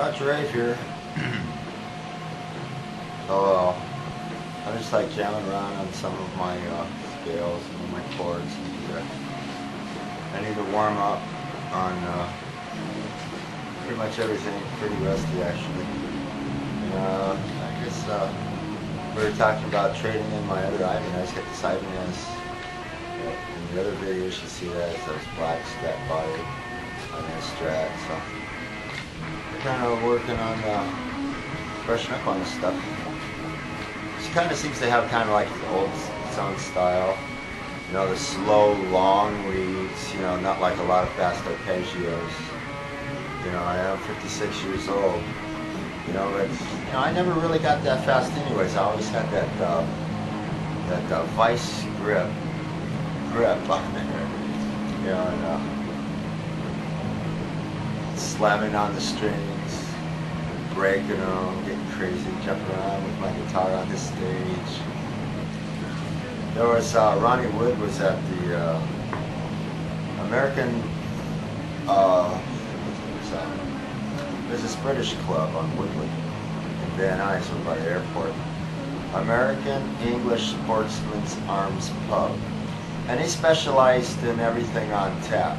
Rave here. So I just like jamming around on some of my scales and my chords. I need to warm up on pretty much everything. Pretty rusty actually. I guess we were talking about trading in my other Ivan. I just got this Ivan S. In the other video you should see that it's those black strat body on that strat. So we're kind of working on brushing up on this stuff. She kind of seems to have kind of like the old sound style. You know, the slow, long reeds, you know, not like a lot of fast arpeggios. You know, I am 56 years old. You know, but you know, I never really got that fast anyways. I always had that that vice grip on there. You know, and slamming on the strings, breaking them, getting crazy, jumping around with my guitar on the stage. There was Ronnie Wood was at the American. There's this British club on Woodley in Van Nuys, over by the airport. American English Sportsman's Arms Pub, and he specialized in everything on tap.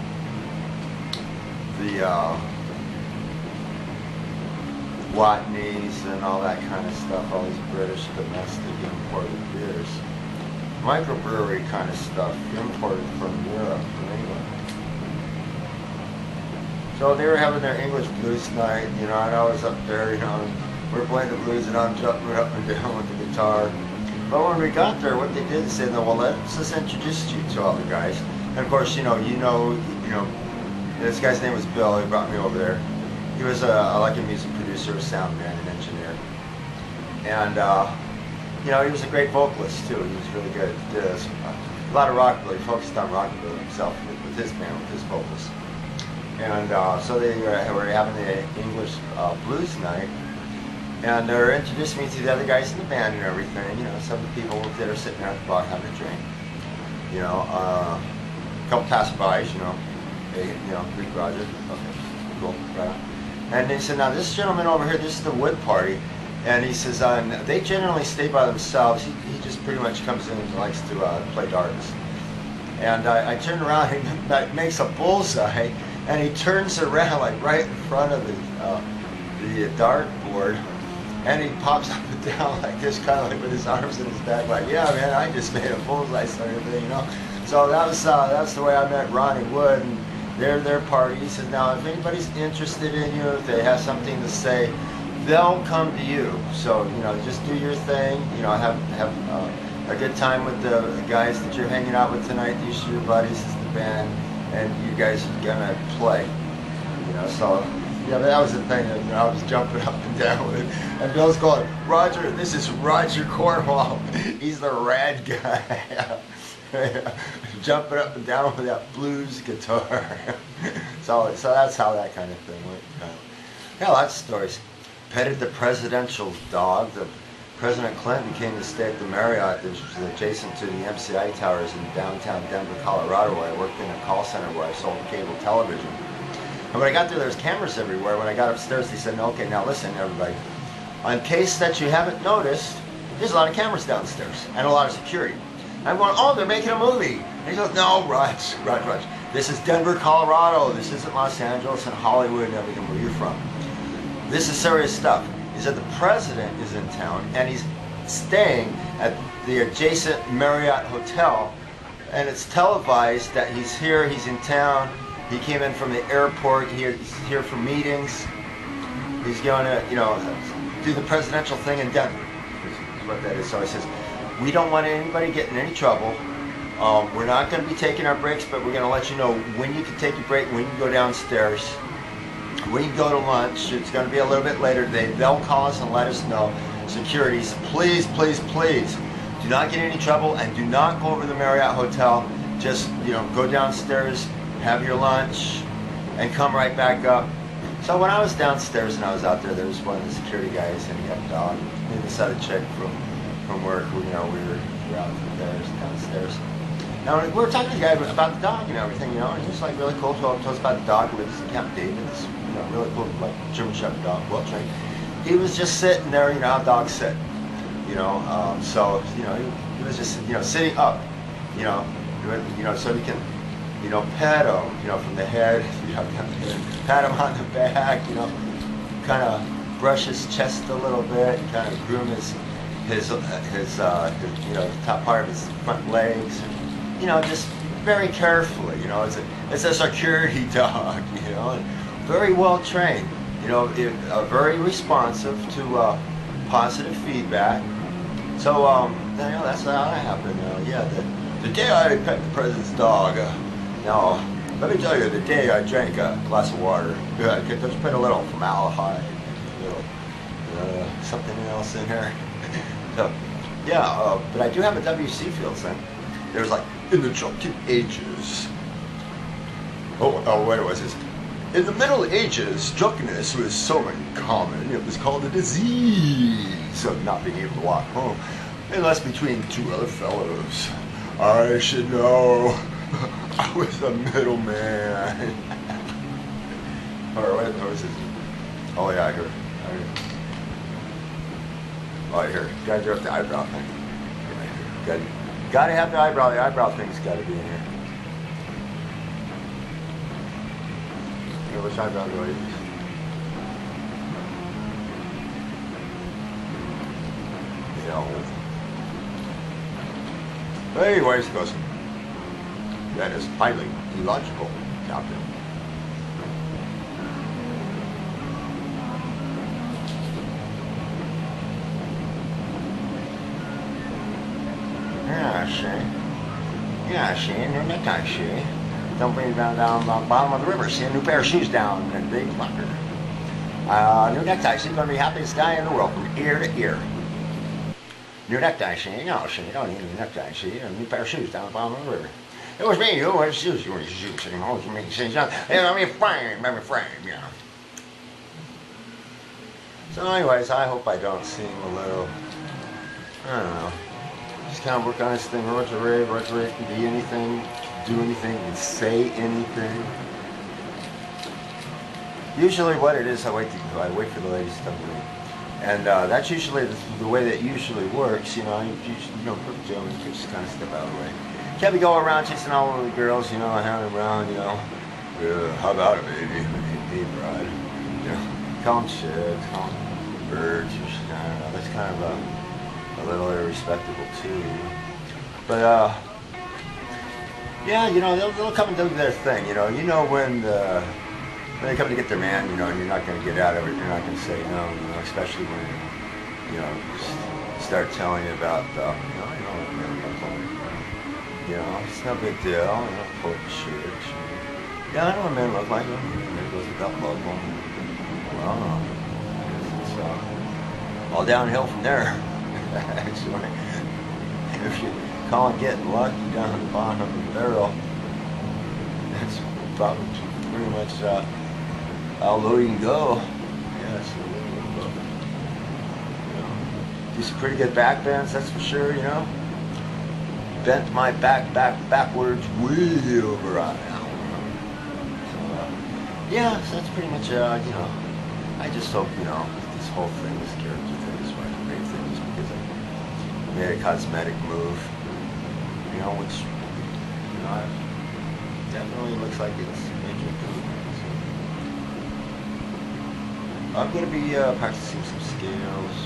The Watneys and all that kind of stuff, all these British domestic imported beers. Microbrewery kind of stuff, imported from Europe, from England. So they were having their English blues night, you know, and I was up there, you know, we're playing the blues and I'm jumping up and down with the guitar. But when we got there, what they did is say, well, let's just introduce you to all the guys. And of course, you know, this guy's name was Bill. He brought me over there. He was like a music producer, a sound man, an engineer, and you know, he was a great vocalist too. He was really good. Did a lot of rockabilly. He focused on rockabilly himself with his band, with his vocals. And so they were having the English blues night, and they were introducing me to the other guys in the band and everything. You know, some of the people that are sitting there at the bar having a drink. You know, a couple passerbys. You know, hey, you know, Greek Roger. Okay, cool, right on. And they said, now this gentleman over here, this is the Wood Party, and he says they generally stay by themselves. He just pretty much comes in and likes to play darts. And I turned around and he makes a bullseye. And he turns around like right in front of the dart board, and he pops up and down like this, kind of like with his arms in his back, like, yeah, man, I just made a bullseye sort of thing, you know. So that's the way I met Ronnie Wood, and their party. He says, now if anybody's interested in you, if they have something to say, they'll come to you. So you know, just do your thing. You know, have a good time with the guys that you're hanging out with tonight. These are your buddies, this is the band. And you guys are gonna play, you know. So yeah, but that was the thing. You know, I was jumping up and down with it, and Bill's going, Roger, this is Roger Cornwall. He's the rad guy, jumping up and down with that blues guitar. so that's how that kind of thing went. Yeah, lots of stories. Petted the presidential dog. President Clinton came to stay at the Marriott, which was adjacent to the MCI towers in downtown Denver, Colorado, where I worked in a call center where I sold cable television. And when I got there was cameras everywhere. When I got upstairs, they said, okay, now listen, everybody. In case that you haven't noticed, there's a lot of cameras downstairs and a lot of security. And I'm going, oh, they're making a movie. And he goes, no, Rog. This is Denver, Colorado. This isn't Los Angeles and Hollyowood and everything where you're from. This is serious stuff. He said the president is in town and he's staying at the adjacent Marriott Hotel, and it's televised that he's here, he's in town, he came in from the airport, he's here for meetings, he's going to, you know, do the presidential thing in Denver, is what that is. So he says, we don't want anybody getting in any trouble, we're not going to be taking our breaks, but we're going to let you know when you can take your break, when you can go downstairs. When you go to lunch, it's going to be a little bit later today. They'll call us and let us know. Securities, please, please, please, do not get in any trouble and do not go over to the Marriott Hotel. Just, you know, go downstairs, have your lunch, and come right back up. So when I was downstairs and I was out there, there was one of the security guys, and he had a dog. He decided to check from work. You know, we were out there downstairs. Now, we were talking to the guy about the dog and everything, you know, and he was like really cool. Told us about the dog, lives in Camp David, this, you know, really cool, like German Shepherd dog, well trained. He was just sitting there, you know, how dogs sit, you know, so, you know, he was just, you know, sitting up, you know, so he can, you know, pet him, you know, from the head, you know, pat him on the back, you know, kind of brush his chest a little bit, and kind of groom his you know, the top part of his front legs, you know, just very carefully, you know, it's a security dog, you know, and very well trained, you know, very responsive to positive feedback. So, you know, that's how that happened. Yeah, the day I pet the president's dog, now, let me tell you, the day I drank a glass of water, there's been a little formaldehyde, a little something else in here. So, yeah, but I do have a WC field thing. There's like, in the drunken ages. Oh, what was this? In the Middle Ages, drunkenness was so uncommon, it was called a disease of not being able to walk home, unless between two other fellows. I should know. I was a middleman. Or what was this? Oh yeah, I heard. Oh, I heard. Gotta do up the eyebrow thing. Gotta have the eyebrow thing's gotta be in here. You know which eyebrow do I use? No. But anyways, it goes. That is highly illogical, Captain. Yeah, see, new necktie, see. Don't bring it down the bottom of the river, see, a new pair of shoes down that big fucker. New necktie, see, gonna be happiest guy in the world from ear to ear. New necktie, see, no, see, you don't need a new necktie, see, a new pair of shoes down the bottom of the river. It was me, you wear shoes, you wear shoes, see, you make sense. Hey, let me frame, yeah. So anyways, I hope I don't seem a little, I don't know. Just kind of work on this thing. Rave can be anything, do anything, and say anything. Usually, what it is, I wait for the ladies to come to me, and that's usually the way that usually works. You know, you know, perfect gentleman, you just kind of step out of the way. Can't be going around chasing all of the girls, you know, hanging around, you know. How about it, baby? Hey, bride. You know, call them chicks, call them birds. I don't know. That's kind of a little irrespectable too, but yeah, you know, they'll come and do their thing. You know when they come to get their man, you know, and you're not going to get out of it. You're not going to say no, you know, especially when you know start telling you about you know, it's no big deal. You know, pull the shit. Yeah, I know what men look like. There goes the belt logo. Well, it's all downhill from there. Actually, if you call it getting lucky down at the bottom of the barrel, that's probably pretty much how low you can go. Yeah, so you know, do some pretty good back bends, that's for sure. You know, bent my backwards way over on now. So yeah, so that's pretty much you know. I just hope you know this whole thing, this character thing, is right. Rave thing, just because I made a cosmetic move, you know, which, you know, definitely looks like it's major improvement. So I'm going to be practicing some scales.